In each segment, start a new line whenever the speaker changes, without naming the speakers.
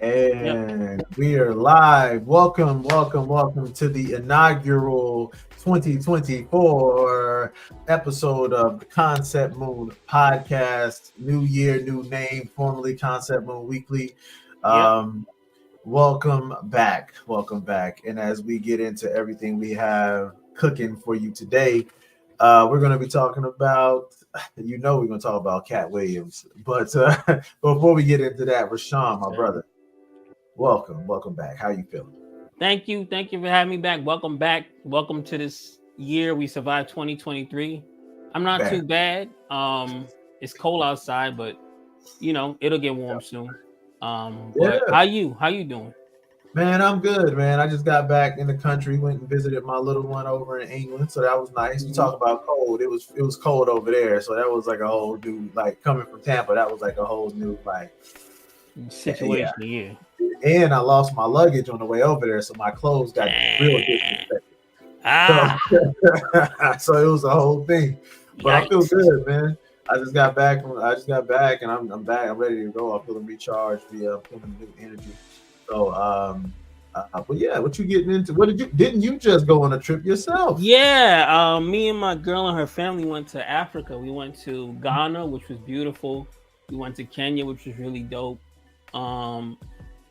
Yep.
And we are live. Welcome to the inaugural 2024 episode of the Concept Moon podcast. New year, new name, formerly Concept Moon Weekly.
Yep.
Um, welcome back. Welcome back. And as we get into everything we have cooking for you today, we're going to be talking about, we're going to talk about Cat Williams. But before we get into that, Rashawn, my
Sir.
brother, welcome back. How you feeling?
Thank you. Thank you for having me back. Welcome back. Welcome to this year. We survived 2023. I'm not too
Back.
bad. It's cold outside, but it'll get warm soon. But
Yeah,
how you doing?
man, I'm good, man. I just got back in the country, went and visited my little one over in England, so that was nice. You
Mhm.
talk about cold, it was cold over there, so that was like a whole new, like, coming from Tampa, that was like a whole new, like, yeah.
Situation, yeah.
And I lost my luggage on the way over there, so my clothes got real
Eh.
disrespected. So,
Ah,
so it was a whole thing. But I feel
yikes.
good, man. I just got back and I'm back. I'm ready to go. I'm feeling recharged. I'm feeling new energy. So but yeah, what you getting into? What didn't you just go on a trip yourself?
Yeah, me and my girl and her family went to Africa. We went to Ghana, which was beautiful. We went to Kenya, which was really dope. Um,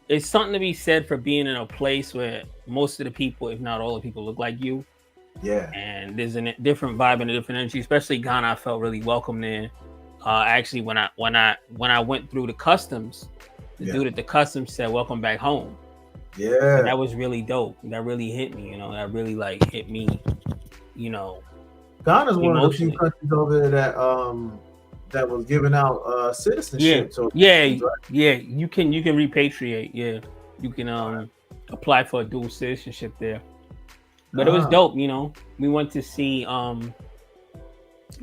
it's something to be said for being in a place where most of the people, if not all the people, look like you,
Yeah,
and there's a different vibe and a different energy. Especially Ghana, I felt really welcome there. Actually, when I went through the customs, the
yeah,
dude at the customs said, "Welcome back home." And
yeah.
that was really dope. That really hit me. That really like hit me. You know,
Ghana's one of the few
emotionally.
countries over there that was giving out
Yeah,
citizenship to
yeah,
Americans, right?
yeah. You can repatriate. Yeah, you can apply for a dual citizenship there. But it was
Ah,
dope. We went to see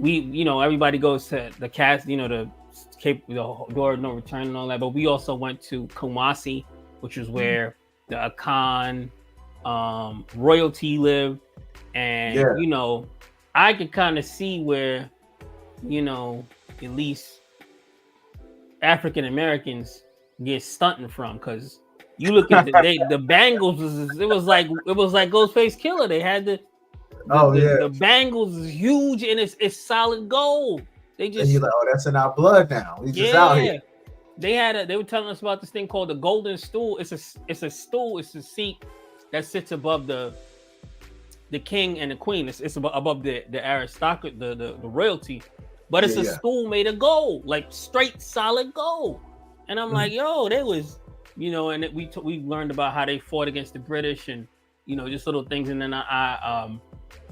everybody goes to the cast. The Cape, the Door of No Return and all that. But we also went to Kumasi, which is
mm,
where the Akan royalty lived, and
yeah,
I could kind of see where at least African Americans get stunting from, because you look at the Bangles, it was like Ghostface Killer. They had the
oh
the,
yeah.
the Bangles is huge, and it's solid gold. They
And you're
just,
like, oh, that's in our blood now. We just out here.
yeah, they were telling us about this thing called the golden stool. It's a stool, it's a seat that sits above the king and the queen. It's above the aristocracy, the royalty, but
Yeah,
it's a
yeah.
stool made of gold, like straight solid gold. And I'm
Mhm.
like, yo, they was, and we learned about how they fought against the British, and just little things. And then I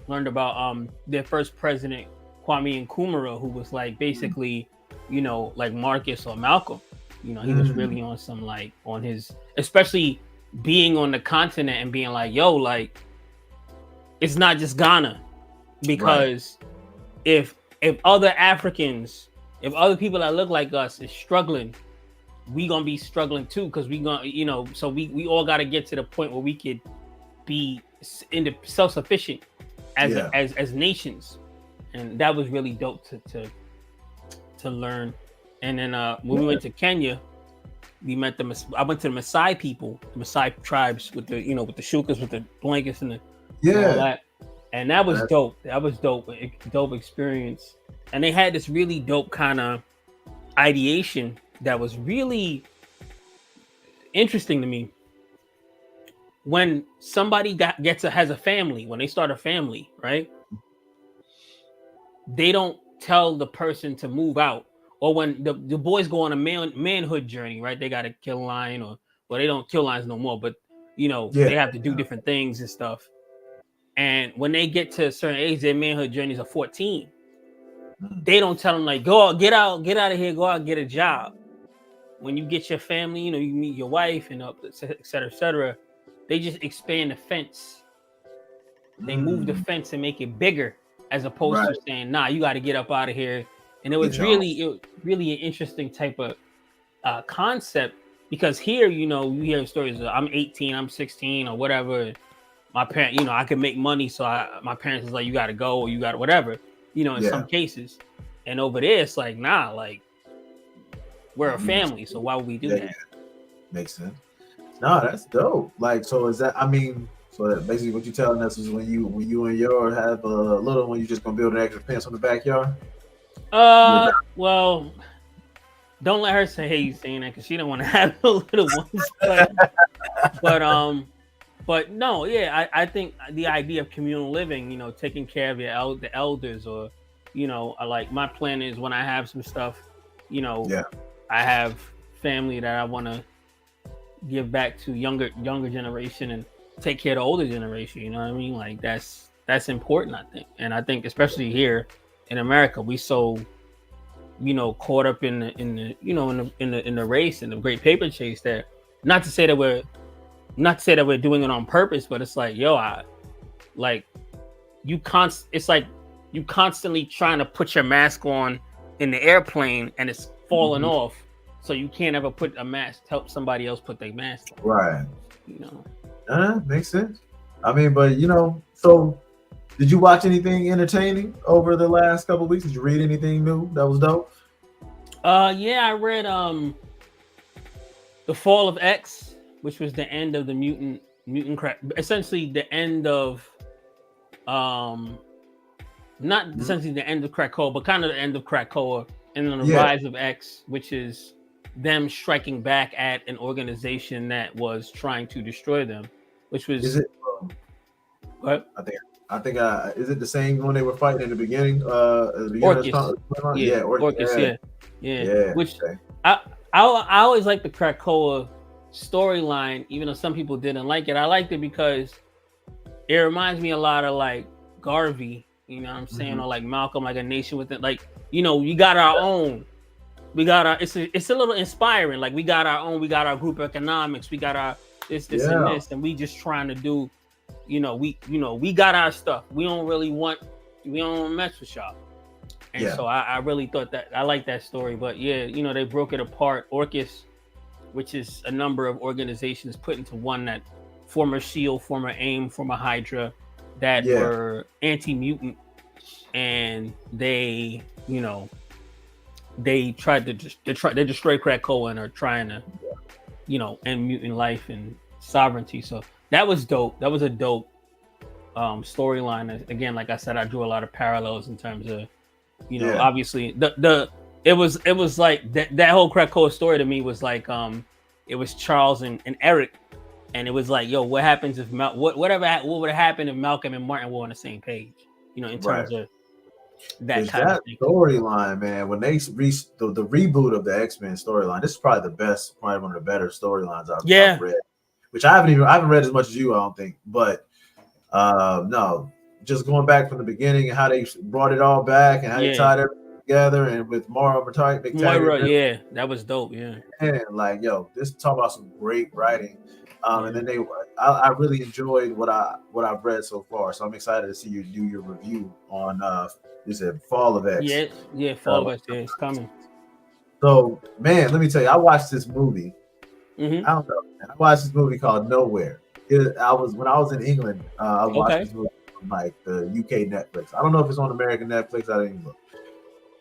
learned about their first president, Kwame Nkrumah, who was like basically, like Marcus or Malcolm. He was
Mm,
really on some, like, on his, especially being on the continent and being like, yo, like, it's not just Ghana,
right.
because if other Africans, if other people that look like us is struggling, we gonna be struggling too, because we gonna, so we all got to get to the point where we could be self-sufficient as
Yeah.
as nations. And that was really dope to learn. And then when we
Yeah.
went to Kenya, I went to the Maasai people, the Maasai tribes, with with the shukas, with the blankets and all
Yeah.
that. And that was
That-
dope. That was dope. Dope experience. And they had this really dope kind of ideation that was really interesting to me. When somebody has a family, when they start a family, right? They don't tell the person to move out. Or when the boys go on a manhood journey, right? They got to kill a lion, or well, they don't kill lions no more, but
yeah.
they have to do different things and stuff. And when they get to a certain age, their manhood journeys are 14.
Mm,
They don't tell them, like, go out, get out of here, go out and get a job. When you get your family, you meet your wife and et cetera, et cetera. They just expand the fence. They move the
mm,
fence and make it bigger, as opposed
right.
to saying, nah, you got to get up out of here. And
Get your own.
it was really an interesting type of concept, because here, you hear stories of, I'm 18, I'm 16 or whatever. My parent, I can make money. So my parents is like, you got to go, or you got whatever, in
Yeah.
some cases. And over there, it's like, nah, like, we're a
You just,
family. So why would we do
yeah,
that?
yeah. Makes sense. No, that's dope. Like, so is that? I mean, so that basically what you're telling us is when you and your have a little one, you just gonna build an extra fence on the backyard.
Well, don't let her say, "Hey, you saying that," because she don't want to have no little ones. But but no, yeah, I think the idea of communal living, taking care of the elders, or like my plan is when I have some stuff,
Yeah,
I have family that I want to give back to younger generation and take care of the older generation. You know what I mean? Like that's important, I think, and I think especially here in America, we so caught up in the race and the great paper chase that not to say that we're doing it on purpose, but it's like, yo, like it's like you constantly trying to put your mask on in the airplane and it's falling off, so you can't ever put a mask to help somebody else put their mask on.
Right. Makes sense. I mean, but so did you watch anything entertaining over the last couple of weeks? Did you read anything new that was dope?
Yeah, I read The Fall of X, which was the end of the mutant crack, essentially the end of not essentially the end of Krakoa, but kind of the end of Krakoa, and then the rise of X, which is them striking back at an organization that was trying to destroy them, which was.
Is it?
What?
I think is it the same one they were fighting in the beginning?
Orcus.
Yeah,
Orcus. Yeah. Which I always like the Krakoa storyline, even though some people didn't like it. I liked it because it reminds me a lot of like Garvey, you know what I'm saying, or like Malcolm, like A Nation Within. Like, we got our own. We got our. It's a little inspiring. Like we got our own. We got our group economics. We got our this and this, and we just trying to do. We got our stuff. We don't mess with y'all. And so I really thought that I like that story. But yeah, they broke it apart. Orcus, which is a number of organizations put into one, that former SHIELD, former AIM, former Hydra, that were anti-mutant, and they tried to they destroyed Krakoa and are trying to end mutant life and sovereignty. So that was dope. That was a dope storyline. Again, like I said, I drew a lot of parallels in terms of obviously it was like that whole Krakoa story to me was like it was Charles and Eric, and it was like, yo, what happens if what would have happened if Malcolm and Martin were on the same page, in terms of that kind of thing.
Storyline, man, when they reached the reboot of the X-Men storyline, this is probably one of the better storylines I've read, which I haven't read as much as you, I don't think, but no, just going back from the beginning and how they brought it all back and how they tied everything together, and with Moira,
that was dope.
And like, yo, this talk about some great writing. And then I really enjoyed what I've read so far. So I'm excited to see you do your review on you said Fall of X.
Fall of X. Yeah, it's coming.
So man, let me tell you, I watched this movie. I don't know, man. I watched this movie called Nowhere. When I was in England, I watched this movie on like the UK Netflix. I don't know if it's on American Netflix. I didn't even look.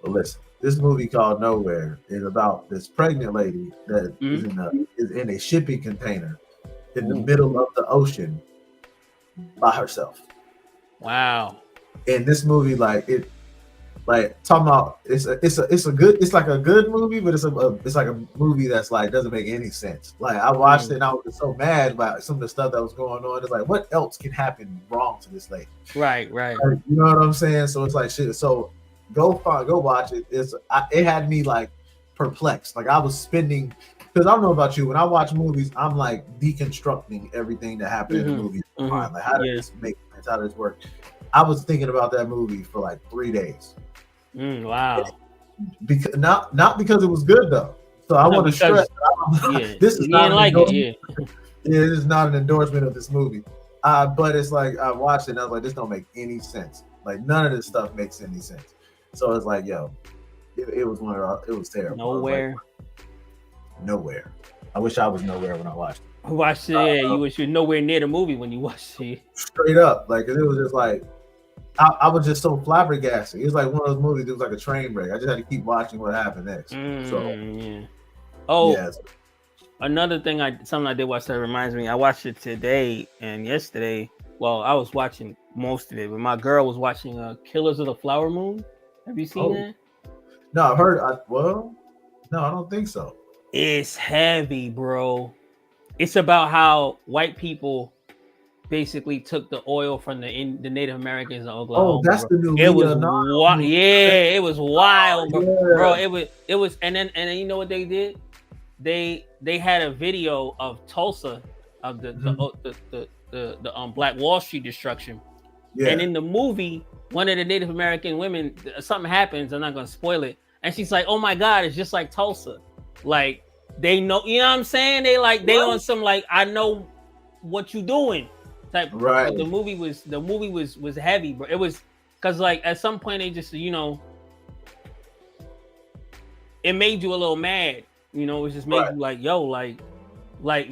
But listen, this movie called Nowhere is about this pregnant lady that is in a shipping container in the middle of the ocean by herself.
Wow.
And this movie, talking about it's like a good movie, but it's like a movie that's like doesn't make any sense. Like I watched it and I was so mad about some of the stuff that was going on. It's like, what else can happen wrong to this lady?
Right.
Like, you know what I'm saying? So it's like shit. So go watch it. It had me like perplexed. Like I was spending. Because I don't know about you, when I watch movies, I'm like deconstructing everything that happened in the movie. Like, how did this make sense? How does this work? I was thinking about that movie for like 3 days.
Wow.
Because not because it was good though. So I want to stress. This is not like it. This is not an endorsement of this movie. But it's like I watched it and I was like, this don't make any sense. Like none of this stuff makes any sense. So it's like, yo, it was it was terrible. Nowhere. I wish I was nowhere when I watched it.
You wish you were nowhere near the movie when you watched it.
Straight up, like it was just like I was just so flabbergasted. It was like one of those movies. It was like a train wreck. I just had to keep watching what happened next.
Another thing something I did watch that reminds me. I watched it today and yesterday. Well, I was watching most of it, but my girl was watching Killers of the Flower Moon. Have you seen
Oh
that?
no, I've heard. Well, no, I don't think so.
It's heavy, bro. It's about how white people basically took the oil from the Native Americans in
Oh,
Oklahoma,
that's
bro.
the new
It was
Leonardo movie.
yeah, it was
Oh
wild, bro. Bro,
yeah.
it was, and then you know what they did? They had a video of Tulsa of
Mhm.
the Black Wall Street destruction, and
Yeah.
in the movie, one of the Native American women, something happens. I'm not gonna spoil it, and she's like, "Oh my God, it's just like Tulsa." Like they know, you know what I'm saying? They on
Right.
some like I know what you doing type.
Right.
But the movie was heavy, bro. It was because like at some point they just it made you a little mad. It just made
Right.
you like yo like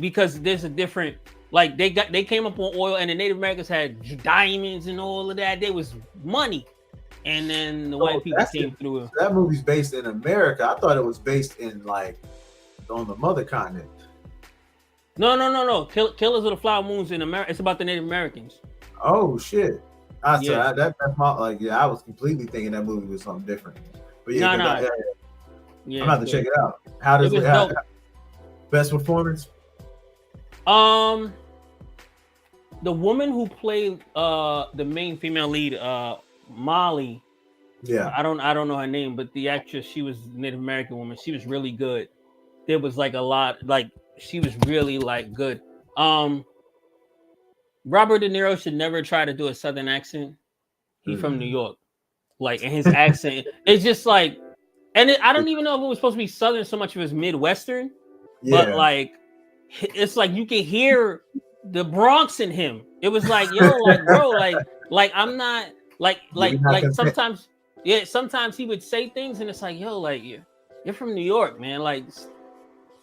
because there's a different like they came up on oil and the Native Americans had diamonds and all of that. There was money, and then the
So
white people came through.
that movie's based in America. I thought it was based in like on the mother continent.
No. Killers of the Flower Moons in America. It's about the Native Americans.
Oh shit! I
Yeah.
said that's my like yeah. I was completely thinking that movie was something different. But yeah,
No,
because
no.
I'm
Yeah.
about to check it out. How
It
does
was
it?
dope.
Best performance?
Um, the woman who played the main female lead, Molly.
Yeah.
I don't know her name, but the actress, she was a Native American woman. She was really good. There was like a lot, like she was really like good. Um, Robert De Niro should never try to do a Southern accent. He's from New
Mm.
York, like, and his accent, it's just like, I don't even know if it was supposed to be Southern so much as Midwestern, but
Yeah.
like, it's like you can hear the Bronx in him. It was like, yo, like, bro, like I'm not
Yeah, we're not
like
content.
sometimes, yeah, sometimes he would say things and it's like, yo, like you're from New York, man, like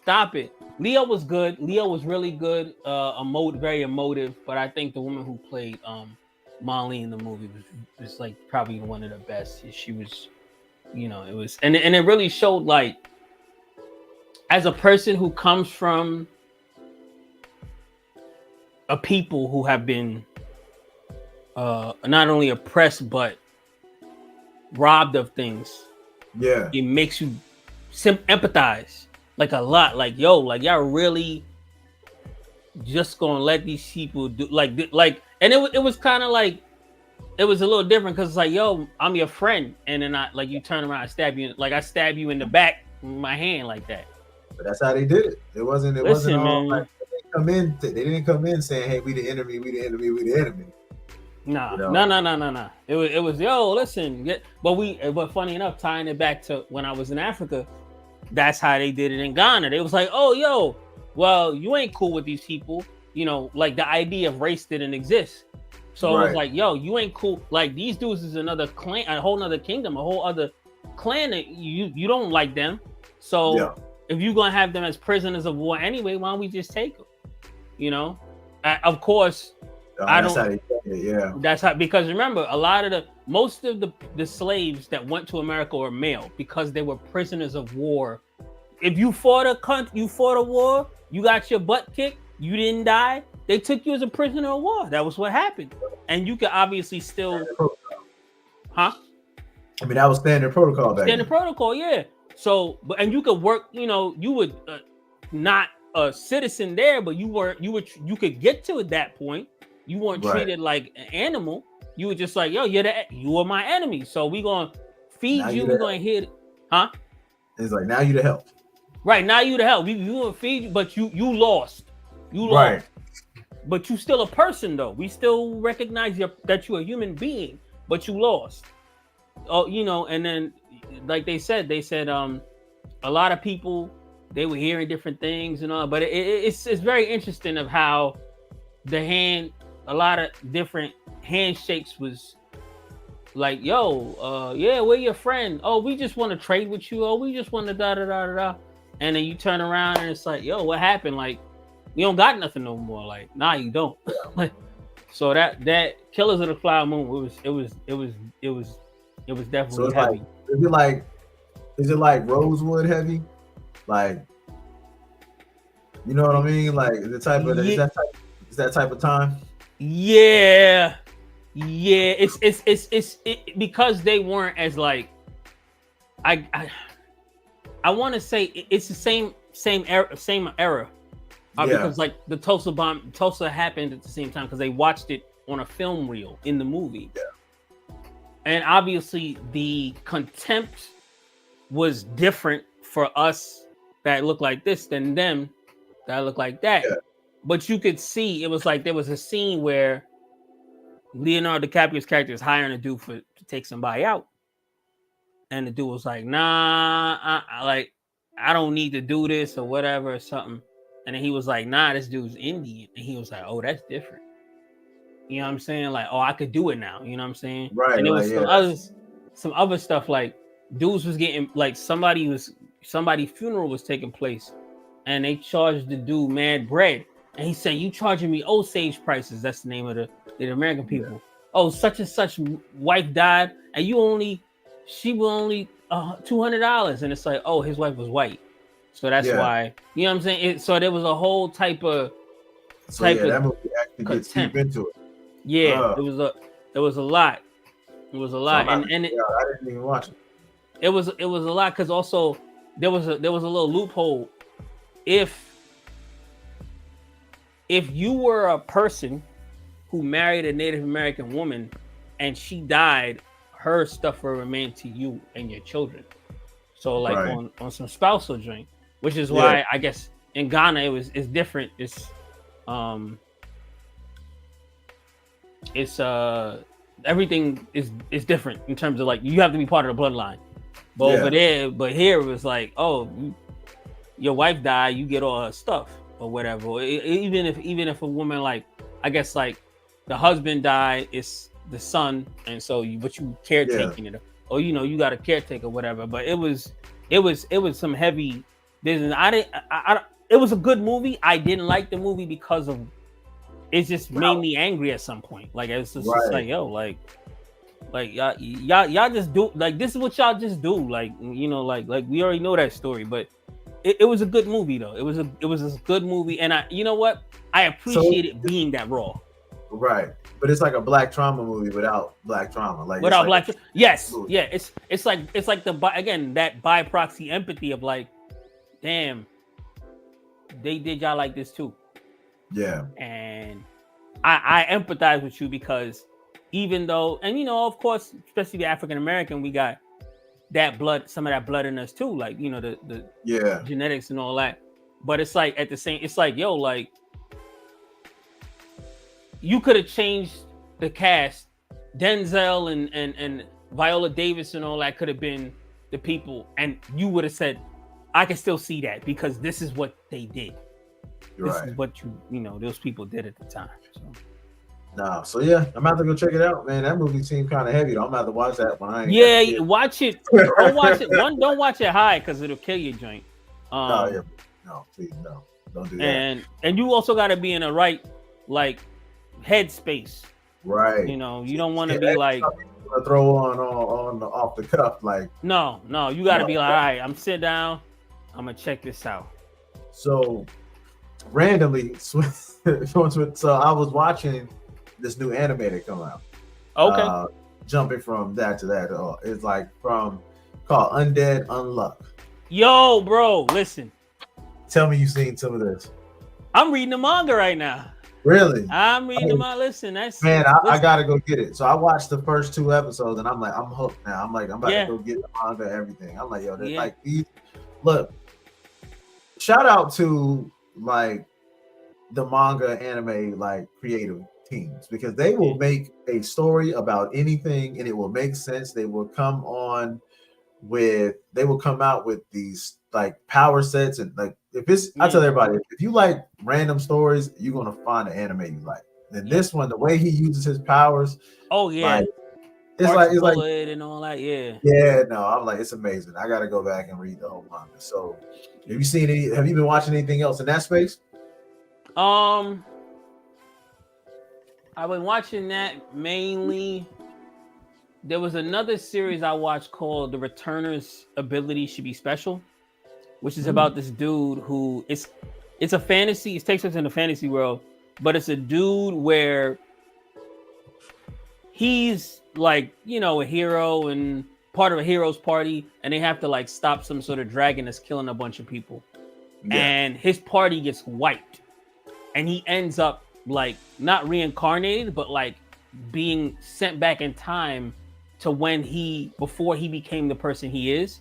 stop it. Leo was good. Leo was really good. Very emotive. But I think the woman who played Molly in the movie was like probably one of the best. She was, it was, and it really showed like as a person who comes from a people who have been not only oppressed but robbed of things.
Yeah.
It makes you empathize like a lot. Like yo, like y'all really just gonna let these people do and it was kind of like it was a little different because it's like yo, I'm your friend, and then I like you turn around and stab you, like I stab you in the back with my hand like that.
But that's how they did it. It wasn't
Listen,
all
man.
like they didn't come in saying, "Hey, we the enemy, we the enemy, we the enemy."
Nah. It was yo, listen. But funny enough, tying it back to when I was in Africa, that's how they did it in Ghana. They was like, oh, yo, well, you ain't cool with these people. Like the idea of race didn't exist. So it was like, yo, you ain't cool. Like these dudes is another clan, a whole other kingdom, a whole other clan that you don't like them. So if you're gonna have them as prisoners of war anyway, why don't we just take them? Of course, I
that's
don't.
how they did it, yeah.
That's how, because remember, most of the slaves that went to America were male because they were prisoners of war. If you fought a war, you got your butt kicked, you didn't die, they took you as a prisoner of war. That was what happened. And you could obviously still, huh?
I mean, that was standard protocol back
Standard
then.
protocol, yeah. So, and you could work, you would not a citizen there, but you could get to that point. You weren't treated like an animal. You were just like, yo, you are my enemy. So we gonna feed you. We're gonna hit, huh?
It's like now you the help.
Right, now you the help. We gonna feed you, but you lost. You lost.
Right.
But you still a person though. We still recognize that you're a human being, but you lost. Oh, and then like they said a lot of people, they were hearing different things and all, but it's very interesting of how a lot of different handshakes was like, yo, yeah, we're your friend. Oh, we just want to trade with you. Oh, we just want to da. And then you turn around and it's like, yo, what happened? Like, you don't got nothing no more. Like, nah, you don't. So that Killers of the Flower Moon, it was definitely heavy.
Is it like Rosewood heavy? Like You know what I mean? Like the type of
Yeah,
is that type of time?
yeah, yeah. Because they weren't as like I I, I want to say it's the same era.
Yeah,
Because like the Tulsa happened at the same time because they watched it on a film reel in the movie, and obviously the contempt was different for us that look like this than them that look like that.
yeah,
But you could see it was like there was a scene where Leonardo DiCaprio's character is hiring a dude to take somebody out, and the dude was like, "Nah, like I don't need to do this or whatever or something." And then he was like, "Nah, this dude's Indian," and he was like, "Oh, that's different." You know what I'm saying? Like, oh, I could do it now. You know what I'm saying?
right.
And there
Like
was
yeah,
some other stuff like dudes was getting like somebody's funeral was taking place, and they charged the dude mad bread, and he said, "You charging me Osage prices?" That's the name of the Native American
yeah,
people. Oh, such and such wife died, and she was only $200, and it's like, oh, his wife was white, so that's
yeah.
why. You know what I'm saying? So there was a whole
So
type
yeah,
of
that movie actually gets deep
contempt.
into it.
Yeah,
Uh,
there was a lot. It was a
so I'm
lot,
about
and
to check it out. I didn't even watch it.
it was a lot because also there was a little loophole. If you were a person who married a Native American woman and she died, her stuff will remain to you and your children. So like
Right.
on some spousal joint, which is
Yeah.
why I guess in Ghana it's different. Um it's everything is different in terms of like you have to be part of the bloodline. But over
Yeah.
there, but here it was like, oh, your wife died, you get all her stuff or whatever. Even if a woman like I guess like the husband died, it's the son, and so you
Yeah.
caretaking it, or you got a caretaker, whatever. But it was some heavy business. I didn't. It was a good movie. I didn't like the movie because of it just made
Wow.
me angry at some point. Like it's just
Right.
like yo, like y'all just do like this is what y'all just do. Like like we already know that story, but it was a good movie though. It was a good movie, and I you know what I
So
appreciate it being that raw
right, but it's like a black trauma movie without black trauma. Like it's
without
like a
black. Yes,
movie.
yeah, it's like again that by proxy empathy of like, damn, they did y'all like this too,
Yeah.
and I empathize with you because even though and of course especially the African American we got that blood some of that blood in us too like the
Yeah.
genetics and all that, but it's like at the same it's like yo like you could have changed the cast. Denzel and Viola Davis and all that could have been the people, and you would have said, "I can still see that because this is what they did.
You're
This
right.
is what those people did at the time." So.
No. So yeah, I'm about to go check it out, man. That movie seemed kind of heavy though. I'm about to watch that when I ain't got the
Yeah,
kid.
watch it. Don't watch it. One, don't watch it high because it'll kill your joint.
No, yeah. No, please, no. Don't do that.
And you also got to be in the right like headspace.
Right.
You don't want to
Yeah,
be
that's
like
something you wanna throw on the off the cuff, like
no. You got to
no.
be like, all right, I'm sit down. I'm gonna check this out.
So randomly, so I was watching this new anime that come out.
Okay.
Jumping from that to that, it's like from called Undead Unluck.
Yo, bro, listen.
Tell me you've seen some of this.
I'm reading the manga right now.
Really?
I'm reading the manga. Listen,
Man, I
listen.
gotta go get it. So I watched the first 2 episodes and I'm like, I'm hooked now. I'm like, I'm about
Yeah.
to go get the manga, everything. I'm like, yo,
Yeah.
like these. Look, shout out to like the manga anime like creative teams because they will make a story about anything and it will make sense. They will come out with these like power sets and like I tell everybody if you like random stories, you're gonna find an anime you like. And this one, the way he uses his powers,
oh yeah,
like it's like
and all that, yeah.
Yeah, no, I'm like it's amazing. I gotta go back and read the whole manga. So have you been watching anything else in that space?
I've been watching that mainly. There was another series I watched called The Returner's Ability Should Be Special, which is about this dude who It's a fantasy. It takes us in a fantasy world, but it's a dude where he's like, a hero and part of a hero's party, and they have to like stop some sort of dragon that's killing a bunch of people.
Yeah.
And his party gets wiped, and he ends up like not reincarnated, but like being sent back in time to before he became the person he is.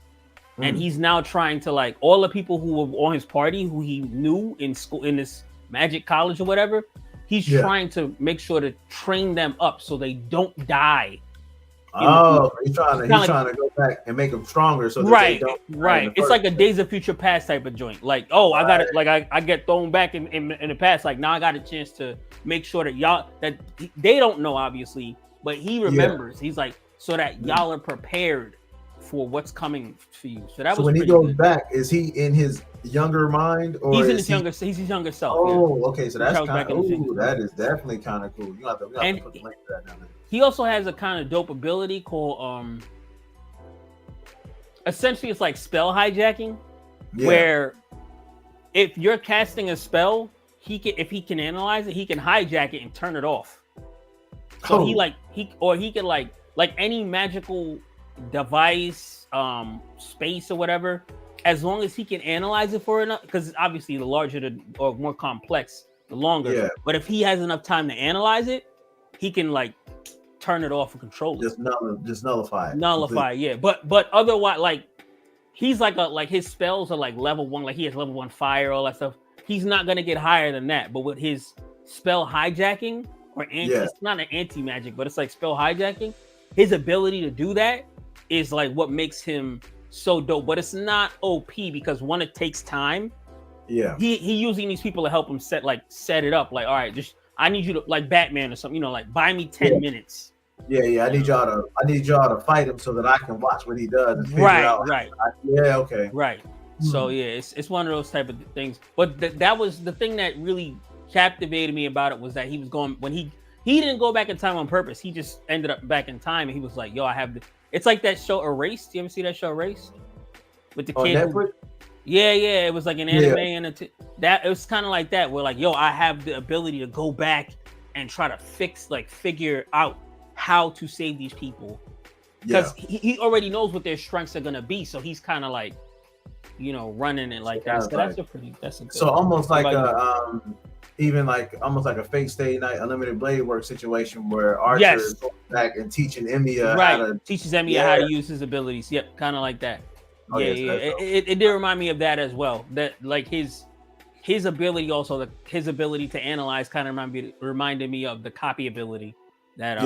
And he's now trying to like all the people who were on his party, who he knew in school, in this magic college or whatever. He's trying to make sure to train them up so they don't die.
He's trying to go back and make them stronger so that they don't.
Right. It's like a Days of Future Past type of joint. Like, I got it. Like I get thrown back in the past. Like now I got a chance to make sure that they don't know obviously, but he remembers. He's like, so that y'all are prepared for what's coming for you. So that was
when he goes back, is he in his younger mind or
he's in his younger self?
Okay, so that's kind of that is definitely kind of cool. You have to put the link to that now.
He also has a kind of dope ability called essentially it's like spell hijacking, where if you're casting a spell, if he can analyze it, he can hijack it and turn it off. So he could like any magical device, space or whatever, as long as he can analyze it for enough, because obviously the larger or more complex, the longer. Yeah. But if he has enough time to analyze it, he can like turn it off and control it.
Just nullify it.
Nullify, yeah. But otherwise, like he's like his spells are like level 1, like he has level 1 fire, all that stuff. He's not gonna get higher than that. But with his spell hijacking it's not an anti-magic, but it's like spell hijacking. His ability to do that is like what makes him so dope. But it's not OP because one, it takes time.
Yeah.
He using these people to help him set it up. Like, all right, just I need you to like Batman or something, like buy me 10 minutes.
Yeah. I need y'all to fight him so that I can watch what he does and figure out.
Right.
Okay.
Right. So it's one of those type of things. But that was the thing that really captivated me about it, was that he was going when he didn't go back in time on purpose. He just ended up back in time, and he was like, "Yo, I have the." It's like that show Erased. You ever see that show Erased? With the kid.
Netflix?
Yeah. It was like an anime and that it was kind of like that, where like, yo, I have the ability to go back and try to figure out how to save these people, because he already knows what their strengths are gonna be, so he's kind of like, running it like that. So that's a good.
So almost like almost like a Fate Stay Night Unlimited Blade Work situation where Archer is going back and teaching Emiya
teaches Emiya how to use his abilities. Yep, kind of like that. It did remind me of that as well. That like his ability, also his ability to analyze, kind of reminded me of the copy ability that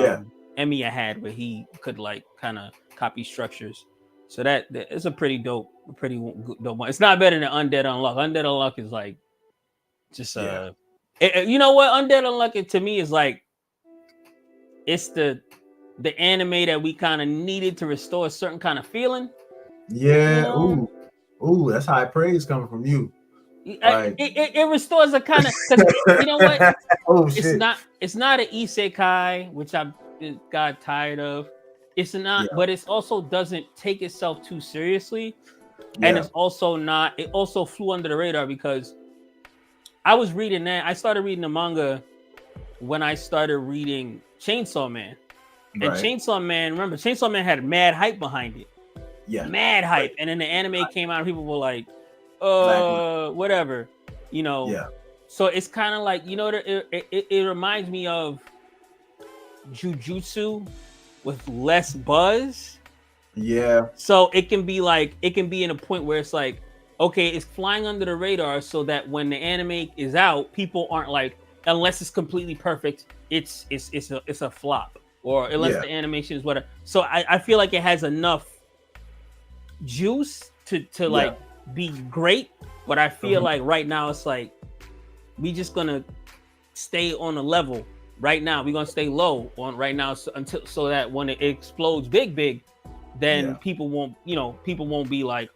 Emiya had, where he could like kind of copy structures. So that it's a pretty dope one. It's not better than Undead Unluck. Undead Unluck is like just you know what? Undead Unluck to me is like, it's the anime that we kind of needed to restore a certain kind of feeling.
Yeah. Ooh, that's high praise coming from you.
It restores a kind of, you know what?
Shit.
It's not an isekai, which I got tired of. It's not, but it also doesn't take itself too seriously, and it's also not. It also flew under the radar because I was reading that. I started reading the manga when I started reading Chainsaw Man, and Chainsaw Man. Remember, Chainsaw Man had mad hype behind it.
Yeah,
mad hype, and then the anime came out, and people were like, whatever, Yeah. So it's kind of like, it reminds me of Jujutsu with less buzz.
Yeah.
So it can be in a point where it's like, okay, it's flying under the radar, so that when the anime is out, people aren't like, unless it's completely perfect, it's a flop, or unless the animation is whatever. So I feel like it has enough juice to like be great, but I feel like right now it's like, we just gonna stay on a level. Right now, we're gonna stay low on right now, so that when it explodes big, then people won't be like,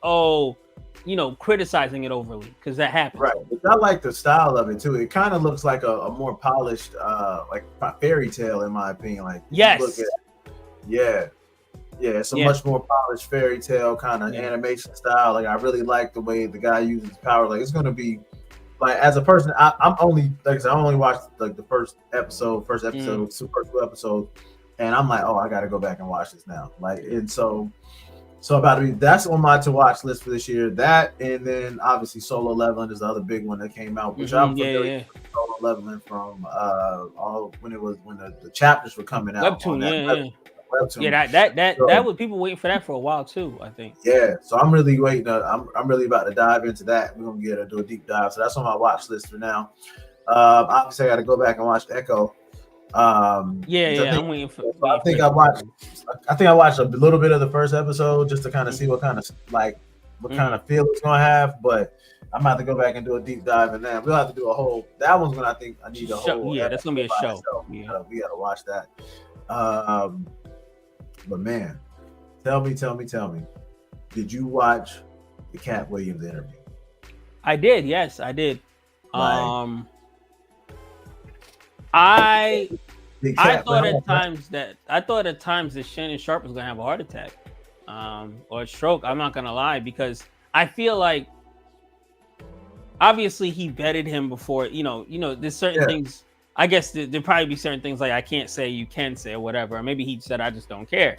criticizing it overly, because that happens.
Right. But I like the style of it too. It kind of looks like a more polished, like fairy tale, in my opinion. Like,
yes,
it's a much more polished fairy tale kind of animation style. Like, I really like the way the guy uses his power. Like, it's gonna be like as a person, I'm only like I said, I only watched like the first episode, first two episodes, and I'm like, oh, I got to go back and watch this now. Like, and so about to be that's on my to watch list for this year. That and then obviously Solo Leveling is the other big one that came out, which I'm familiar with Solo Leveling from all when the chapters were coming out
Webtoon,
on that
Webtoon. Yeah, that was people waiting for that for a while too, I think.
Yeah, so I'm really waiting. I'm really about to dive into that. We're gonna do a deep dive. So that's on my watch list for now. Obviously, I got to go back and watch Echo.
I'm waiting for.
I think I watched a little bit of the first episode just to kind of see what kind of kind of feel it's gonna have. But I'm about to go back and do a deep dive in that. We'll have to do a whole. That one's gonna. I think I need a whole.
Yeah, that's gonna be a show.
Yeah, we gotta watch that. But man, tell me. Did you watch the Cat Williams interview?
I did. Yes, I did. I thought at times that Shannon Sharpe was gonna have a heart attack, or a stroke. I'm not gonna lie, because I feel like obviously he vetted him before. There's certain things. I guess there'd probably be certain things like I can't say, you can say, or whatever. Or maybe he said I just don't care.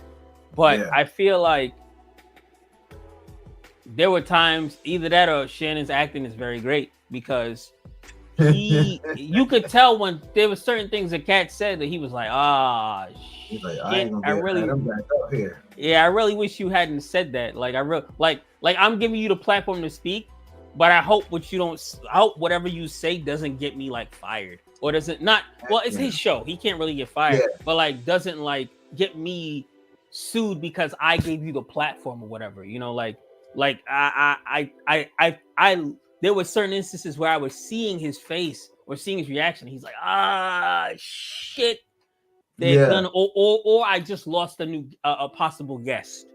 But I feel like there were times either that or Shannon's acting is very great, because you could tell when there were certain things that Cat said that he was like, shit, I really wish you hadn't said that. Like I'm giving you the platform to speak, but I hope whatever you say doesn't get me like fired, or doesn't it's his show. He can't really get fired, but like doesn't like get me sued because I gave you the platform or whatever. I there were certain instances where I was seeing his face or seeing his reaction. He's like, shit, they're gonna, or I just lost a possible guest.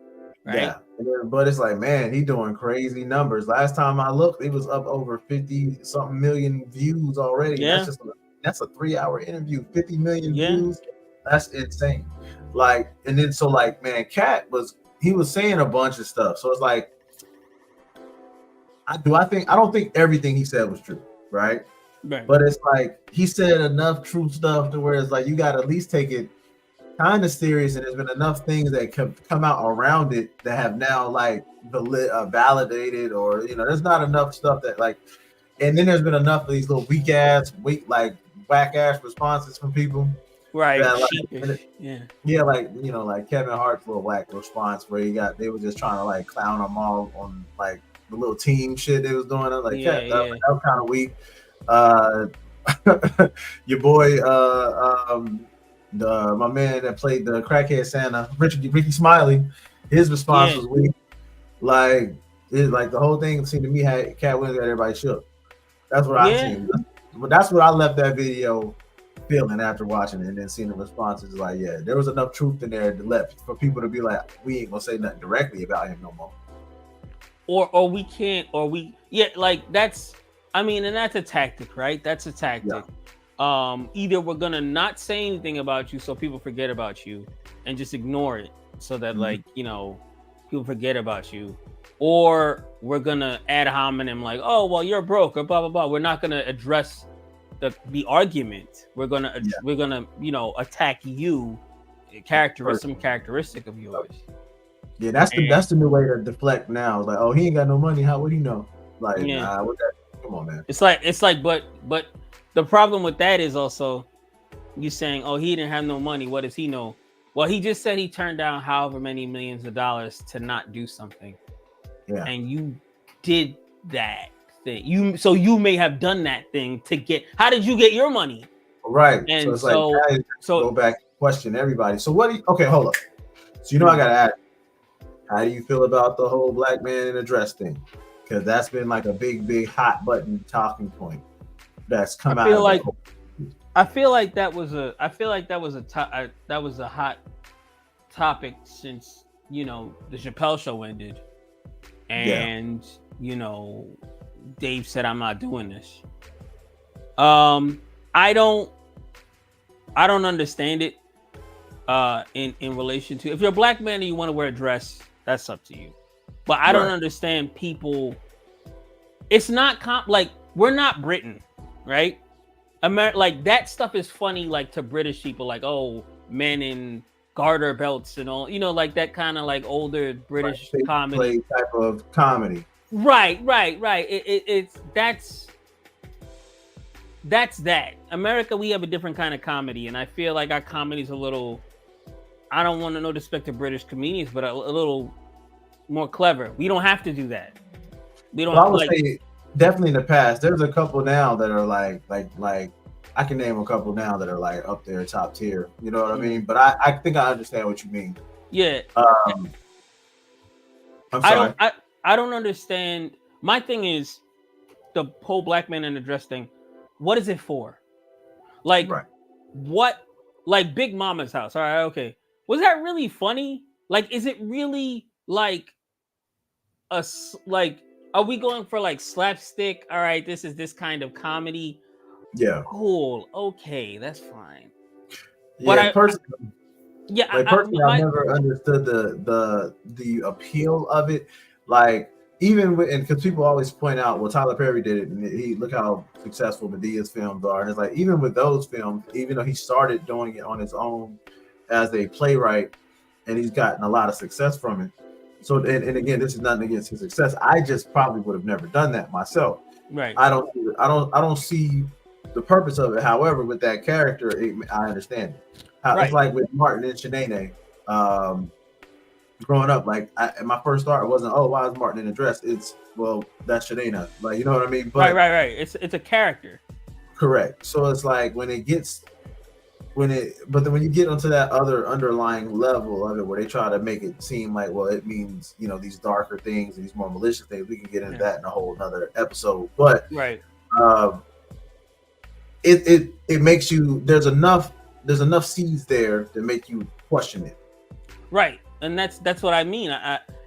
Right?
Yeah, but it's like, man, he doing crazy numbers. Last time I looked, it was up over 50 something million views already.
Yeah,
that's a 3-hour interview, 50 million views. That's insane. Like, and then so like, man, Cat was saying a bunch of stuff. So it's like, I don't think everything he said was true, right? But it's like he said enough true stuff to where it's like you got to at least take it kind of serious, and there's been enough things that come out around it that have now like validated, or there's not enough stuff that like, and then there's been enough of these little whack ass responses from people.
Right.
That, like Kevin Hart's little whack response where they were just trying to like clown him all on like the little team shit they was doing. I was like, that was kind of weak. Your boy, my man that played the crackhead Santa, Ricky Smiley, his response was weak. Like the whole thing seemed to me had Cat Williams got everybody shook. That's what I seen. But that's what I left that video feeling after watching it, and then seeing the responses. Like, there was enough truth in there for people to be like, we ain't gonna say nothing directly about him no more.
Or we can't, like that's, I mean, and that's a tactic, right? That's a tactic. Either we're gonna not say anything about you so people forget about you and just ignore it so that people forget about you, or we're gonna ad hominem like, oh well, you're broke or blah blah blah. We're not gonna address the argument. We're gonna attack you, some characteristic of yours.
Yeah, that's the new way to deflect now. Like, oh, he ain't got no money. How would he know? Like, come on, man.
It's like, but the problem with that is also you saying, oh, he didn't have no money. What does he know? Well, he just said he turned down however many millions of dollars to not do something. Yeah. And you did that thing. You may have done that thing to get. How did you get your money?
Right. And so it's go back and question everybody. So okay, hold up. So I gotta ask. How do you feel about the whole black man in a dress thing? Because that's been like a big hot button talking point that's come out.
I feel like that was a hot topic since the Chappelle show ended, and Dave said, I'm not doing this. I don't understand it in relation to, if you're a black man and you want to wear a dress, that's up to you. But I don't understand people. It's not like we're not Britain, right? Like that stuff is funny, like to British people, like oh, men in garter belts and all, like that kind of like older British
Like
comedy.
play type of comedy.
Right. It's that's that. America, we have a different kind of comedy, and I feel like our comedy's a little. I don't want to no disrespect to British comedians, but a little more clever. We don't have to do that. We don't.
Well, I would
like,
say definitely in the past. There's a couple now that are like I can name a couple now that are like up there, top tier. You know what I mean? But I think I understand what you mean.
Yeah.
I'm sorry.
I don't understand. My thing is the whole black man in the dress thing. What is it for? Like
Right.
what? Like Big Mama's House. All right, okay. Was that really funny? Like, is it really like like? Are we going for like slapstick? All right, this is this kind of comedy.
Yeah.
Cool. Okay, that's fine.
Yeah.
But
personally, I never understood the appeal of it. Like even and because people always point out, well, Tyler Perry did it, and he look how successful Medea's films are. And it's like even with those films, even though he started doing it on his own as a playwright, and he's gotten a lot of success from it. So and again, this is nothing against his success. I just probably would have never done that myself.
Right.
I don't see the purpose of it. However, with that character, I understand it. It's like with Martin and Shanae. Growing up, like my first thought wasn't, oh, why is Martin in a dress? It's well, that's Shanae. Like, you know what I mean?
But, right. It's a character.
Correct. So it's like when you get onto that other underlying level of it, where they try to make it seem like, well, it means these darker things and these more malicious things. We can get into that in a whole another episode. But it makes you there's enough seeds there to make you question it.
Right. And that's what I mean.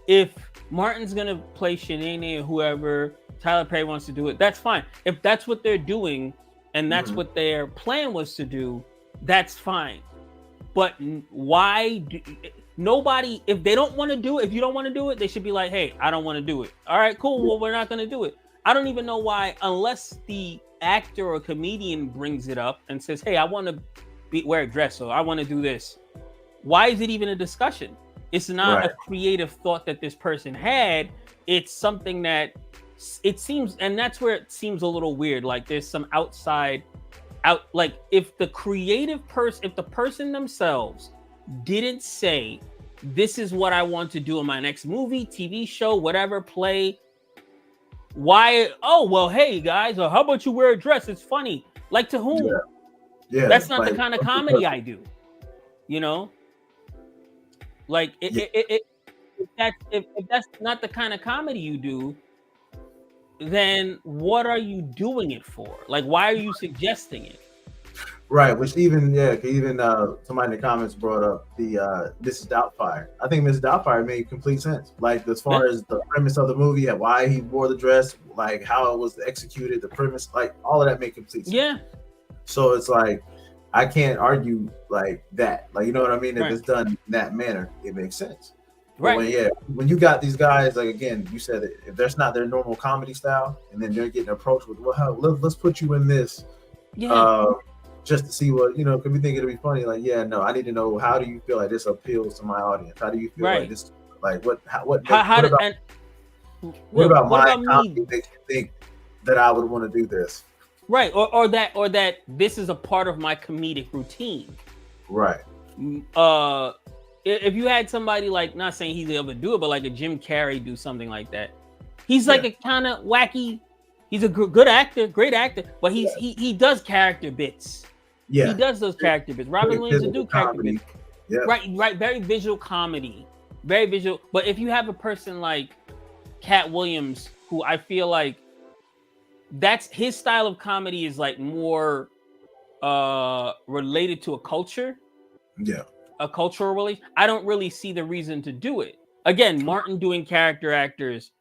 If Martin's gonna play Shanae or whoever, Tyler Perry wants to do it, that's fine. If that's what they're doing and that's what their plan was to do, that's fine. But why nobody, if they don't want to do it, if you don't want to do it, they should be like, hey, I don't want to do it. All right, cool. Well, we're not gonna do it. I don't even know why, unless the actor or comedian brings it up and says, hey, I want to wear a dress, or I want to do this. Why is it even a discussion? It's not a creative thought that this person had. It's something that it seems, and that's where it seems a little weird. Like there's some like if the creative person, if the person themselves didn't say, this is what I want to do in my next movie, TV show, whatever, play. Why? Oh, well, hey guys, how about you wear a dress? It's funny. Like to whom?
Yeah.
That's not the kind of comedy I do. Like if that's not the kind of comedy you do, then what are you doing it for? Like, why are you suggesting it?
Right, which even somebody in the comments brought up the Mrs. Doubtfire. I think Mrs. Doubtfire made complete sense. Like as far as the premise of the movie and why he wore the dress, like how it was executed, the premise, like all of that made complete sense.
Yeah.
So it's like I can't argue like that. Like, you know what I mean? If it's done in that manner, it makes sense.
Right.
When you got these guys, like again, you said that if that's not their normal comedy style, and then they're getting approached with, well, let's put you in this, just to see what could we think it'll be funny? Like, no, I need to know, how do you feel like this appeals to my audience? How do you feel like this? Like, what about my comedy makes you think that I would want to do this?
Right, or that this is a part of my comedic routine.
Right.
If you had somebody like, not saying he's able to do it, but like a Jim Carrey do something like that, he's like a kind of wacky. He's a good actor, great actor, but he does character bits. Yeah, he does those character bits. Robin Williams will do character bits. Yeah. Right. Very visual comedy, very visual. But if you have a person like Cat Williams, who I feel like that's his style of comedy is like more related to a culture.
Yeah.
A cultural relation. I don't really see the reason to do it. Again, Martin doing characters,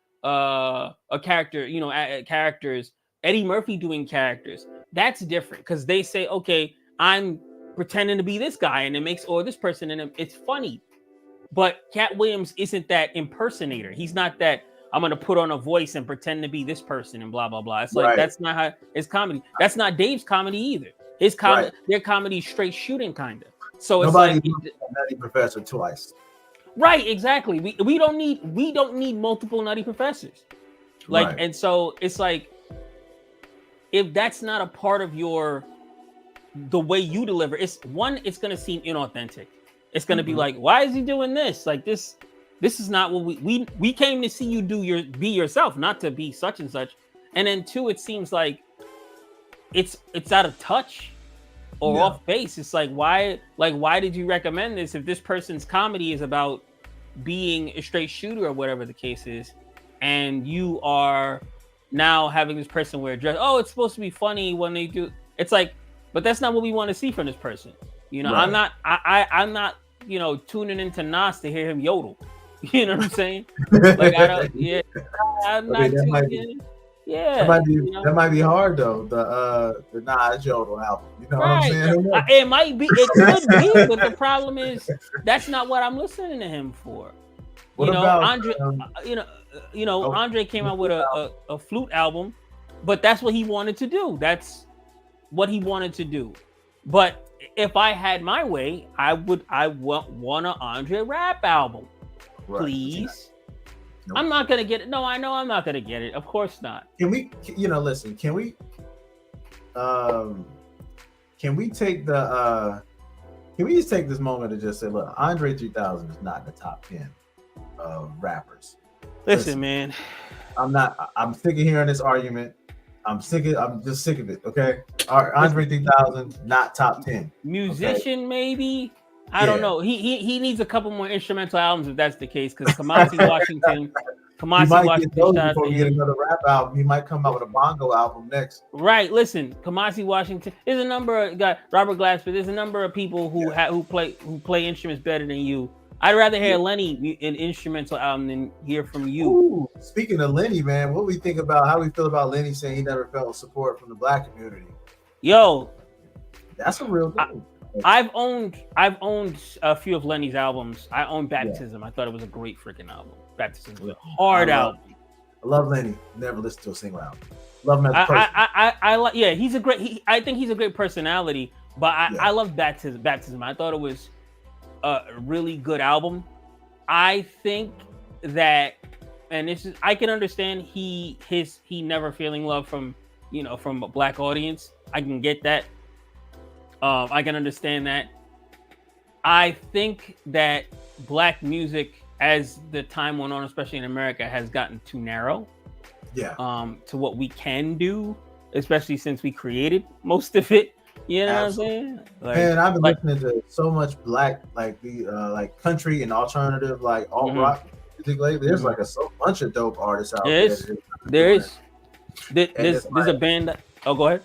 characters, Eddie Murphy doing characters. That's different because they say, okay, I'm pretending to be this guy and it makes, or this person, and it's funny. But Cat Williams isn't that impersonator. He's not that, I'm gonna put on a voice and pretend to be this person and blah blah blah. It's like that's not how it's comedy. That's not Dave's comedy either. His comedy, their comedy, straight shooting kind of. So it's
nobody
like
Nutty Professor twice.
Right, exactly. We don't need multiple Nutty Professors. Like, and so it's like, if that's not a part of the way you deliver, it's gonna seem inauthentic. It's gonna be like, why is he doing this? Like this is not what we came to see you be yourself, not to be such and such. And then two, it seems like it's out of touch or off base. It's like, why did you recommend this if this person's comedy is about being a straight shooter or whatever the case is, and you are now having this person wear a dress? Oh, it's supposed to be funny when they do. It's like, but that's not what we want to see from this person. You know, I'm not tuning into Nas to hear him yodel. You know what I'm saying? Like, I don't. Yeah, I'm not tuning in. Yeah,
that might be hard though. The Nas Yodel album. You know what I'm saying?
It might be. It could be, but the problem is that's not what I'm listening to him for. Andre. Andre came out with a flute album, but that's what he wanted to do. That's what he wanted to do. But if I had my way, I want an Andre rap album, please. Nope. I'm not gonna get it. No, I know I'm not gonna get it. Of course not.
Can we? Listen. Can we? Can we take the? Can we just take this moment to just say, look, Andre 3000 is not in the top 10 of rappers.
Listen, man.
I'm sick of hearing this argument. I'm just sick of it. Okay. Andre 3000 not top 10.
Musician, maybe. I don't know. He needs a couple more instrumental albums if that's the case. Because Kamasi Washington,
before we get another rap album, he might come out with a bongo album next.
Right. Listen, Kamasi Washington. There's a number of guys. Robert Glasper. There's a number of people who play instruments better than you. I'd rather hear Lenny an instrumental album than hear from you.
Ooh, speaking of Lenny, man, how do we feel about Lenny saying he never felt support from the Black community?
Yo,
that's a real thing.
I've owned a few of Lenny's albums. I own Baptism. I thought it was a great freaking album. Baptism was a hard album.
I love Lenny. Never listened to a single album. Love him as a person.
He's a great. I think he's a great personality. But I love Baptism. I thought it was a really good album. I think that, and this is, I can understand he never feeling love from a Black audience. I can get that. I can understand that. I think that Black music, as the time went on, especially in America, has gotten too narrow.
Yeah.
To what we can do, especially since we created most of it. You know
Absolutely.
what I'm saying? Like,
man, I've been listening to so much Black, like country and alternative, like alt rock music lately. There's like a bunch of dope artists out there.
There's a band that, go ahead.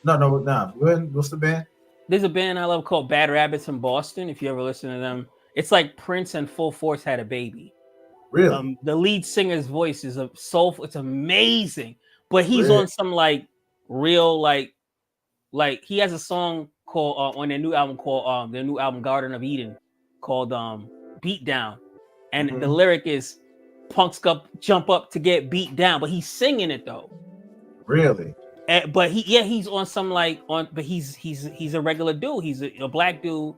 No. Go ahead. What's the band?
There's a band I love called Bad Rabbits from Boston. If you ever listen to them, it's like Prince and Full Force had a baby.
Really?
The lead singer's voice is soulful. It's amazing. But he's on some like real like he has a song called on their new album called their new album Garden of Eden called Beat Down, and the lyric is punks jump up to get beat down, but he's singing it though.
Really?
But he's on some but he's a regular dude. He's a Black dude.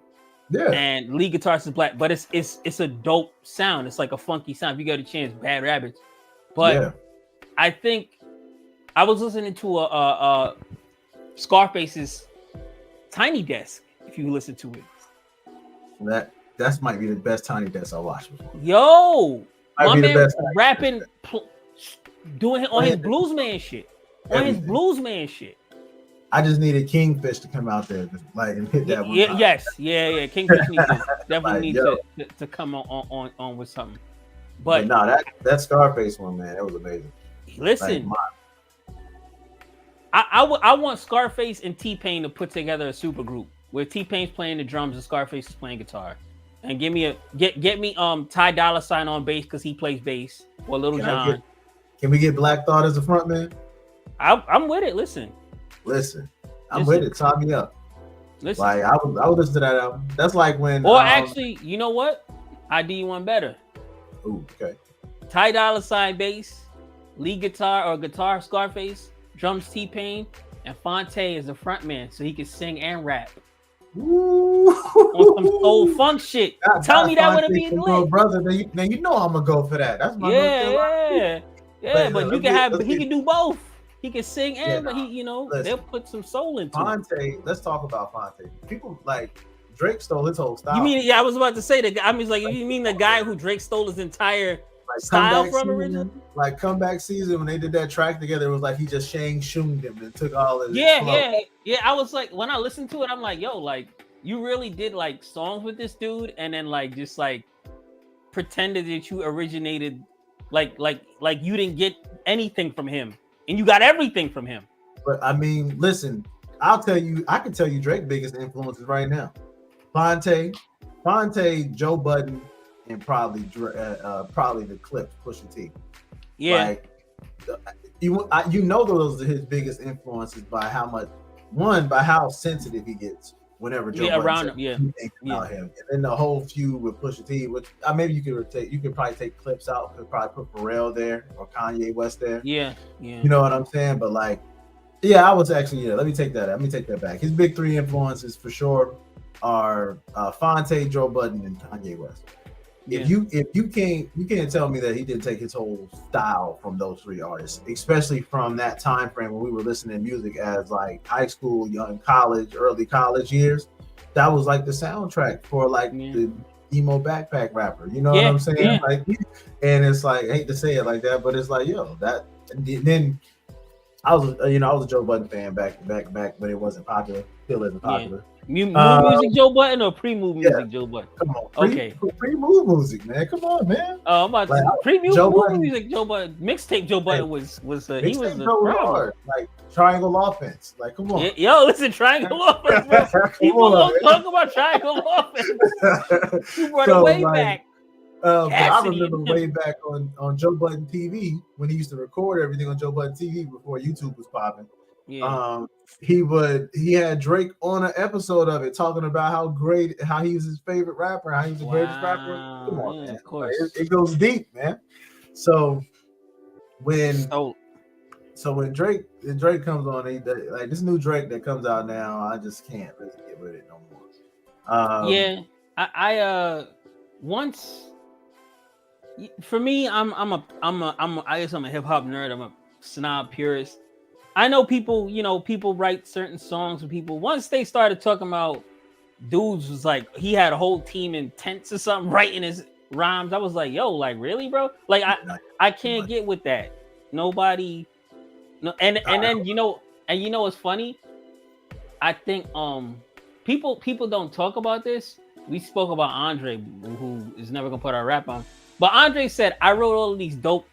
Yeah.
And lead guitarist is Black, but it's a dope sound. It's like a funky sound. If you get a chance, Bad Rabbits. But I think I was listening to a Scarface's Tiny Desk. If you listen to it,
that might be the best Tiny Desk I watched before.
Yo, my man rapping, doing on his bluesman shit.
I just needed Kingfish to come out there and hit that one.
Yes. Kingfish definitely needs to come on with something. But
no, that Scarface one, man, that was amazing.
Listen, I want Scarface and T-Pain to put together a super group where T-Pain's playing the drums and Scarface is playing guitar. And get me Ty Dolla $ign on bass because he plays bass, or Little John.
Can we get Black Thought as a front man?
I'm with it. Listen,
I'm with it. Tie me up.
Listen,
like I would listen to that album. That's like when.
Or actually, you know what? I do you one better.
Ooh, okay.
Ty Dolla $ign bass, lead guitar or guitar Scarface, drums T-Pain, and Fonte is the front man, so he can sing and rap.
Ooh.
On some soul funk shit. Tell me that would have been lit.
Brother, now you know I'm gonna go for that. That's my
Yeah. But you can have. He can do both. He can sing and, but they'll put some soul into
Fonte. Let's talk about Fonte. People like Drake stole his whole style.
You mean? Yeah, I was about to say that. I mean, like, you mean the guy who Drake stole his entire style from originally?
Like comeback season when they did that track together, it was like he just Shang Tsung'd him and took all of his
Yeah. I was like, when I listened to it, I'm like, yo, like, you really did like songs with this dude, and then like just like pretended that you originated, like you didn't get anything from him, and you got everything from him.
But I mean, listen, I can tell you Drake's biggest influences right now: Fonte, Joe Budden, and probably the Clips, Pusha T.
Yeah,
like, those are his biggest influences by how sensitive he gets whenever Joe Budden
around him,
about him, and then the whole feud with Pusha T, which maybe you could probably take Clips out, could probably put Pharrell there or Kanye West there.
Yeah.
You know what I'm saying? But like, I would actually, let me take that back. His big three influences for sure are Fonte, Joe Budden, and Kanye West. If you can't tell me that he didn't take his whole style from those three artists, especially from that time frame when we were listening to music as like high school, young college, early college years. That was like the soundtrack for like the emo backpack rapper. You know what I'm saying?
Yeah.
Like, and it's like, I hate to say it like that, but it's like, then I was a Joe Budden fan back when it wasn't popular, still isn't popular.
Move music Joe Budden or pre-move music Joe Budden?
Come on, pre-move music, man. Come on, man.
I'm about to pre-move music Joe Budden. Mixtape Joe Budden was he was
hard. Like Triangle Offense. Like, come on.
Listen, Triangle Offense, bro. People don't talk about Triangle Offense. You brought it way back.
I remember way back on Joe Budden TV when he used to record everything on Joe Budden TV before YouTube was popping.
Yeah.
He had Drake on an episode of it talking about how he was his favorite rapper, how he was the greatest rapper. Come on, man.
Of course.
It goes deep, man. So when Drake comes on, like this new Drake that comes out now, I just can't really get with it no more.
I once for me, I guess I'm a hip hop nerd. I'm a snob purist. I know people write certain songs for people. Once they started talking about dudes was like he had a whole team in tents or something writing his rhymes, I was like, yo, like really, bro? Like I can't get with that. Nobody, no, and then what's funny? I think people don't talk about this. We spoke about Andre, who is never gonna put our rap on, but Andre said I wrote all of these dope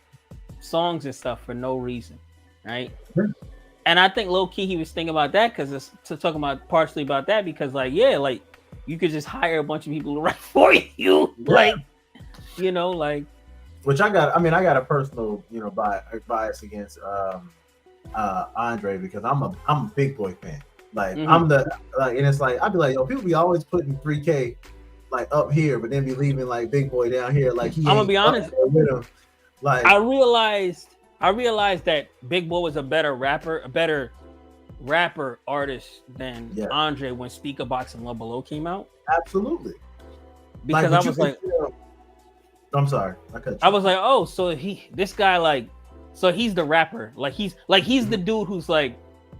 songs and stuff for no reason, right? And I think low key he was thinking about that because it's talking about partially about that because like you could just hire a bunch of people to write for you, like
which I got a personal bias against Andre because I'm a Big Boy fan. Like I'm and it's like I'd be like, yo, people be always putting 3K like up here, but then be leaving like Big Boy down here. Like I'm
gonna be honest
with him. Like
I realized that Big Boy was a better rapper artist than Andre when Speaker Box and Love Below came out.
Absolutely.
Because I was like,
I'm sorry, I cut you.
I was like, oh, so this guy so he's the rapper. He's the dude who's like,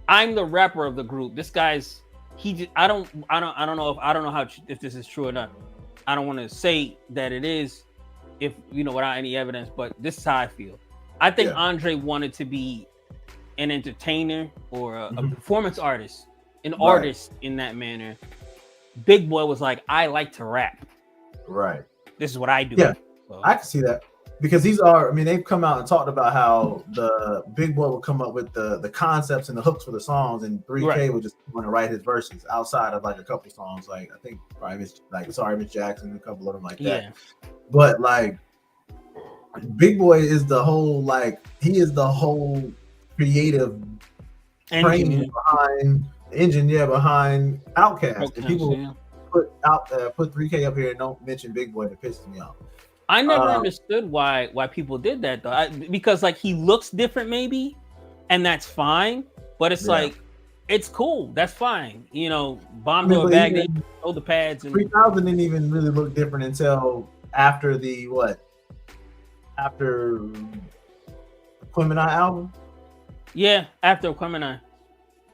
I'm the rapper of the group. This guy's I don't know if this is true or not. I don't want to say that it is, without any evidence, but this is how I feel. I think Andre wanted to be an entertainer or a performance artist, an artist in that manner. Big Boy was like, I like to rap.
Right.
This is what I do.
Yeah, so I can see that. Because they've come out and talked about how the Big Boy would come up with the concepts and the hooks for the songs, and 3K would just want to write his verses outside of like a couple songs, like I think probably Sorry Miss Jackson, a couple of them like that. But like Big Boy is the whole creative engine behind Outkast. And people put 3K up here and don't mention Big Boy, that pisses me off.
I never
Uh,
understood why people did that though. Because like he looks different maybe, and that's fine. But it's
yeah.
like it's cool. That's fine. You know,
I
bomb
mean,
door
but
bag. They
even
shoulder pads and
3000 didn't even really look different until after the what? After Gemini album.
yeah. After Aquemini,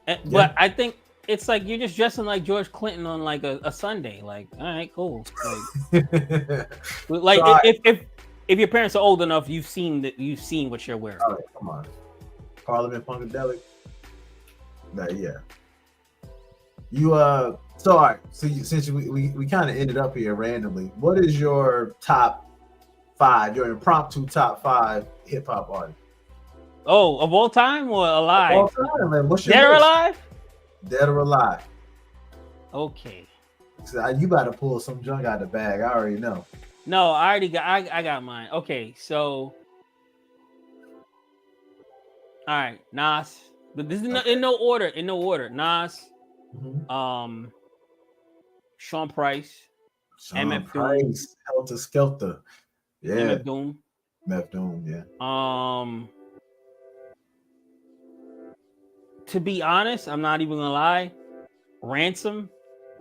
Yeah.
but I think it's like you're just dressing like George Clinton on like a Sunday. Like, all right, cool.
So
Like
I,
if your parents are old enough, you've seen what you're wearing.
all right, come on, Parliament Funkadelic. Yeah. You so all right, so since we kind of ended up here randomly, what is your top five, your impromptu top five hip hop artists?
Oh, of all time or
Of all
alive?
time, man. What's your
Dead or
list?
alive?
Dead or alive?
Okay.
So you about to pull some junk out of the bag. I already know.
No, I already got. I got mine. Okay, so all right, Nas. But this is
Okay.
in no order. In no order. Nas,
Mhm.
Sean Price,
Sean
MF Doom,
Price, Helter Skelter. Yeah.
MF Doom.
Meth Doom, yeah.
To be honest, I'm not even gonna lie. Ransom.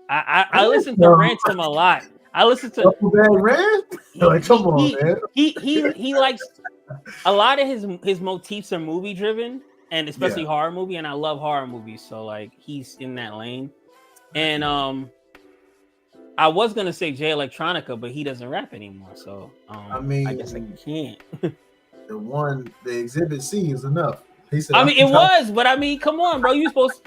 I listen to Ransom a lot. I listen to
Uncle Bad Red? Like, come on, man.
he likes a lot of his motifs are movie driven and especially
Yeah.
horror movie, and I love horror movies, so like he's in that lane. And I was gonna say Jay Electronica, but he doesn't rap anymore, so
I mean,
I guess I can't.
the Exhibit C is enough. He said,
I mean, it was, but I mean, come on, bro. You supposed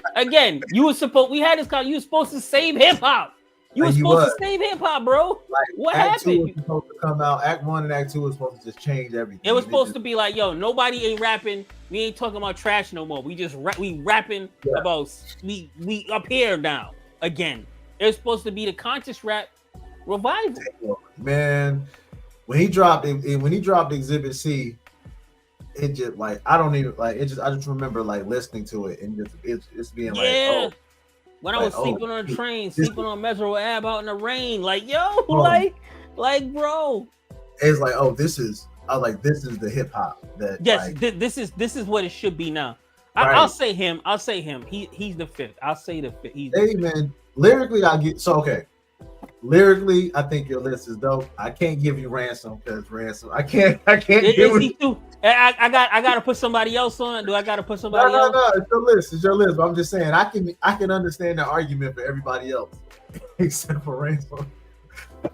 we had this call. You were supposed to save hip hop. You were supposed to save hip hop, bro.
Like,
What
Act 2 was
happened?
supposed to come out. Act 1 and Act 2 was supposed to just change everything.
It was supposed to be like, yo, nobody ain't rapping. We ain't talking about trash no more. We just we rapping about we up here now again. It was supposed to be the conscious rap revival.
Man, when he dropped Exhibit C, it just like I don't even like it. I just remember like listening to it and it's being like, oh.
When I was sleeping on a train, sleeping on Metro Ave out in the rain, like yo, like bro.
It's like, oh, this is the hip hop that.
Yes,
like,
this is what it should be now.
Right.
I'll say him. He's the fifth. I'll say the fifth.
Hey man, lyrically, okay. Lyrically, I think your list is dope. I can't give you Ransom because Ransom. I can't give you.
I got to put somebody else on. Do I got to put somebody else?
No. It's your list. It's your list. But I'm just saying, I can understand the argument for everybody else except for Ransom.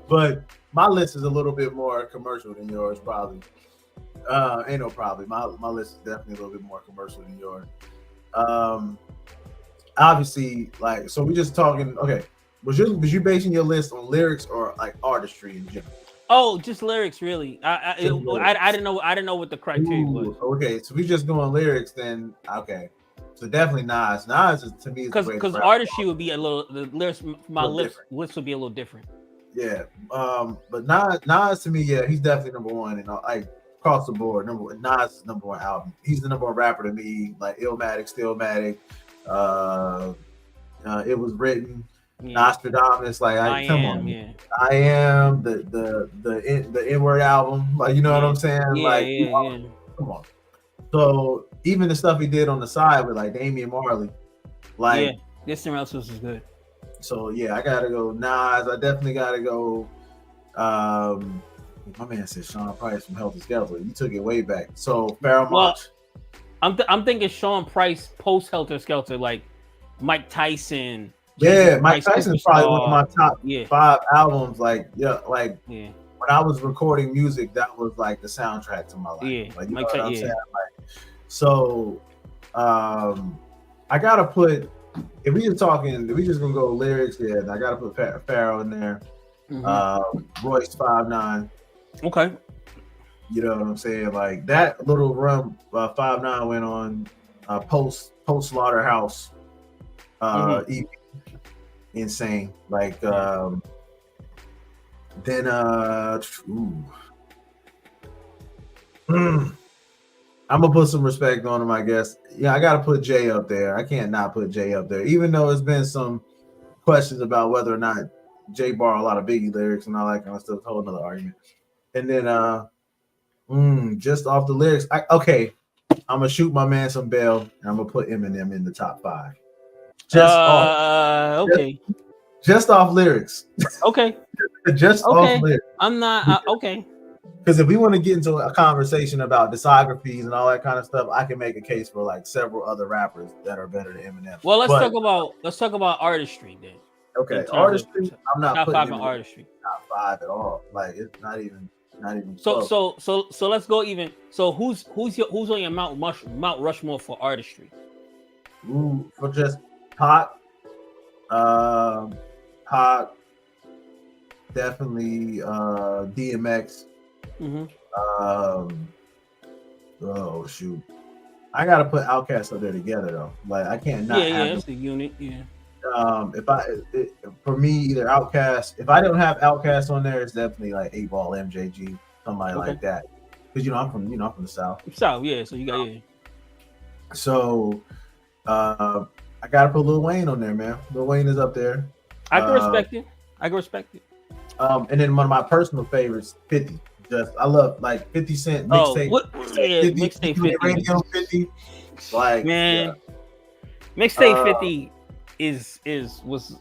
But my list is a little bit more commercial than yours, probably. Ain't no probably. My list is definitely a little bit more commercial than yours. Obviously, like, so we just talking. Okay, was you basing your list on lyrics or like artistry in general?
Oh, just lyrics, really. I didn't know what the criteria was.
Okay, so we just doing lyrics, then okay. So definitely Nas. Nas is, to me,
because artistry would be a little. The lyrics, my list would be a little different.
Yeah, but Nas to me, yeah, he's definitely number one, and like across the board, Nas is number one album. He's the number one rapper to me. Like Illmatic, Stillmatic, It Was Written, Nostradamus. Like I am the N-word album. Like, you know what I'm saying? Come on. So even the stuff he did on the side with like Damian Marley, like
this else was good.
So yeah, I gotta go Nas. I definitely gotta go. My man said Sean Price from Helter Skelter. You took it way back. So Pharoah Monch.
I'm thinking Sean Price post Helter Skelter, like Mike Tyson.
Yeah, Mike Tyson is probably one of my top 5 albums. Like when I was recording music, that was like the soundtrack to my life.
Yeah,
like, you know what I'm saying? Like, so I gotta put. If we just gonna go lyrics, I gotta put Pharoah in there. Royce 5'9".
Okay.
You know what I'm saying? Like that little run 5'9" went on post Slaughterhouse EP. Insane. Like then I'm gonna put some respect on him, I guess. Yeah, I gotta put Jay up there. I can't not put Jay up there, even though there's been some questions about whether or not Jay borrowed a lot of Biggie lyrics and all that kind of stuff. Whole another argument. And then just off the lyrics, okay, I'm gonna shoot my man some bail, and I'm gonna put Eminem in the top 5. Just off, just,
Okay.
just off lyrics,
Okay.
just off
Okay.
lyrics.
I'm not okay.
Because if we want to get into a conversation about discographies and all that kind of stuff, I can make a case for like several other rappers that are better than Eminem.
Well, let's
But
talk about artistry then. In
okay,
terms of
artistry, I'm not
top
putting
5 in
him in
artistry.
top 5 at all. Like it's not even
So
close.
let's go even. So who's on your Mount Rushmore for artistry?
Ooh, for just Pac, um, Pac, definitely DMX.
Mm-hmm.
Um, oh shoot, I gotta put Outkast up there together though. Like I can't not
Yeah,
have them.
it's a unit. Yeah.
For me, either Outkast. If I don't have Outkast on there, it's definitely like 8 Ball, MJG, somebody
Okay.
like that. Because I'm from the South.
South, yeah. So you got
So I gotta put Lil Wayne on there, man. Lil Wayne is up there.
I can respect it. I can respect it.
And then one of my personal favorites, 50. Just I love like 50 Cent
Oh,
mixtape.
what? Yeah,
50,
mixtape 50.
Radio 50. Like
Man,
yeah.
mixtape 50 was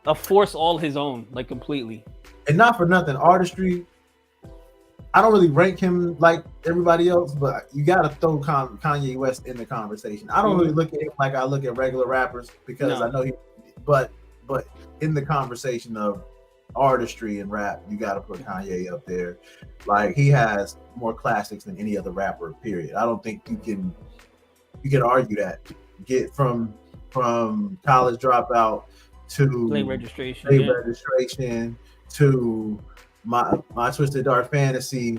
a force all his own, like completely.
And not for nothing, artistry. I don't really rank him like everybody else, but you got to throw Kanye West in the conversation. I don't really look at him like I look at regular rappers because I know but in the conversation of artistry and rap, you got to put Kanye up there. Like he has more classics than any other rapper. Period. I don't think you can argue that. Get from College Dropout to
Late registration
to my Twisted Dark Fantasy,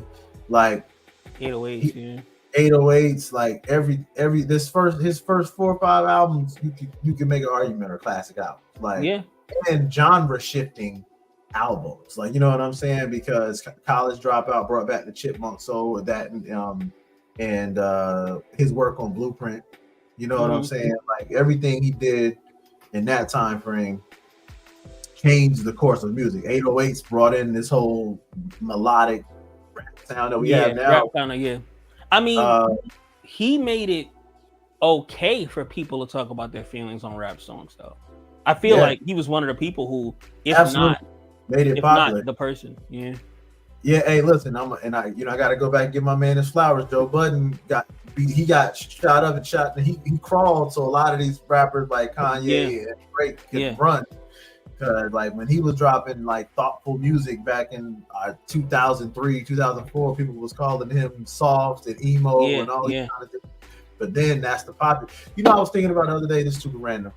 like
808s,
808s, like every his first 4 or 5 albums, you can make an argument or classic albums, like and genre shifting albums, like you know what I'm saying? Because College Dropout brought back the Chipmunk Soul, that and his work on Blueprint, you know what I'm saying? Like everything he did in that time frame changed the course of music. 808s brought in this whole melodic rap sound that we have now.
Rap sound, I mean, he made it okay for people to talk about their feelings on rap songs, though. I feel like he was one of the people who, if not,
made it popular.
Not the person,
Yeah, hey, listen, I got to go back and give my man his flowers. Joe Budden got shot up and shot, and he crawled. So a lot of these rappers like Kanye and Drake could run. Because like when he was dropping like thoughtful music back in 2003, 2004, people was calling him soft and emo and all these kind of things. But then that's the popular. I was thinking about the other day. This is super random.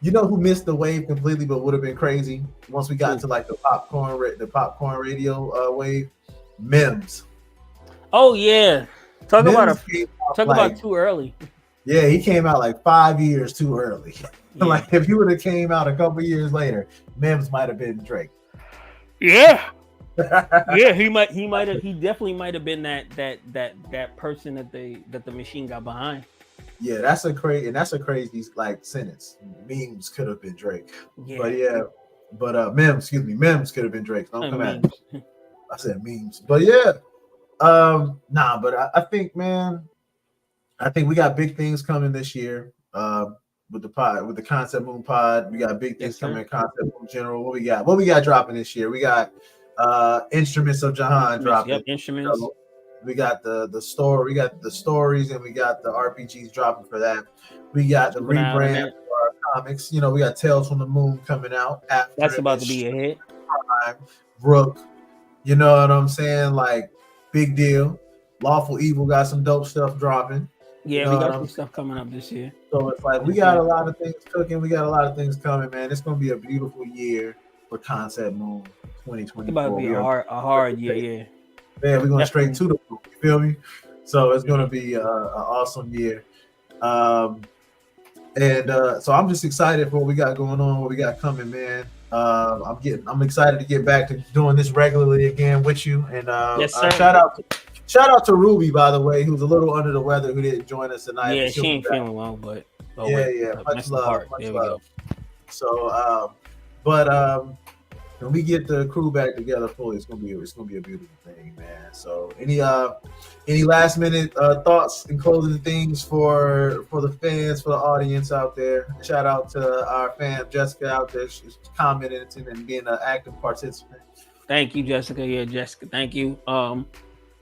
You know who missed the wave completely, but would have been crazy once we got to like the popcorn radio wave? Mims.
Oh yeah, talk about too early.
Yeah, he came out like 5 years too early. Like if he would have came out a couple years later, Mims might have been Drake.
Yeah. He definitely might have been that person that the machine got behind.
Yeah, that's a crazy like sentence. Memes could have been Drake. But Mims could have been Drake. Don't come at me. I said memes. But but I think, man, we got big things coming this year. With the Concept Moon pod, we got big things coming in Concept Moon General. What we got dropping this year? We got Instruments of Jahan dropping.
Yep, Instruments.
We got the story, we got the stories, and we got the RPGs dropping for that. We got the rebrand of our comics. We got Tales from the Moon coming out.
That's about to be a hit.
Rook, you know what I'm saying? Like, big deal. Lawful Evil got some dope stuff dropping.
Yeah, we got some stuff coming up this year.
So it's like we got a lot of things cooking. We got a lot of things coming, man. It's gonna be a beautiful year for Concept Moon 2024. It's
about to be a hard year,
yeah. Man, we're going straight to the moon. You feel me? So it's gonna be an awesome year. So I'm just excited for what we got going on, what we got coming, man. I'm excited to get back to doing this regularly again with you. And shout out to Ruby, by the way, who's a little under the weather, who didn't join us tonight.
Yeah, she ain't feeling well, but
much love.
There we go.
So when we get the crew back together fully, it's gonna be a beautiful thing, man. So any last minute thoughts and closing things for the fans, for the audience out there? Shout out to our fan Jessica out there. She's commenting and being an active participant.
Thank you, Jessica. Yeah, Jessica. Thank you.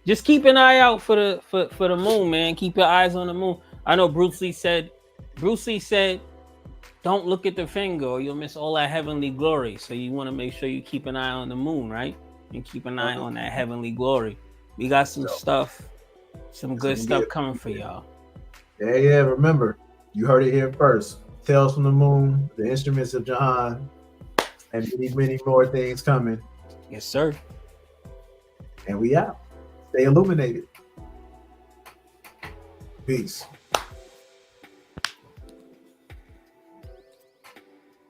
Just keep an eye out for the moon, man. Keep your eyes on the moon. I know Bruce Lee said, don't look at the finger or you'll miss all that heavenly glory. So you want to make sure you keep an eye on the moon, right? And keep an eye on that heavenly glory. We got some stuff, some good stuff coming for y'all.
Yeah. Remember, you heard it here first. Tales from the Moon, the Instruments of Jahan, and many more things coming.
Yes, sir.
And we out. Stay illuminated. Peace.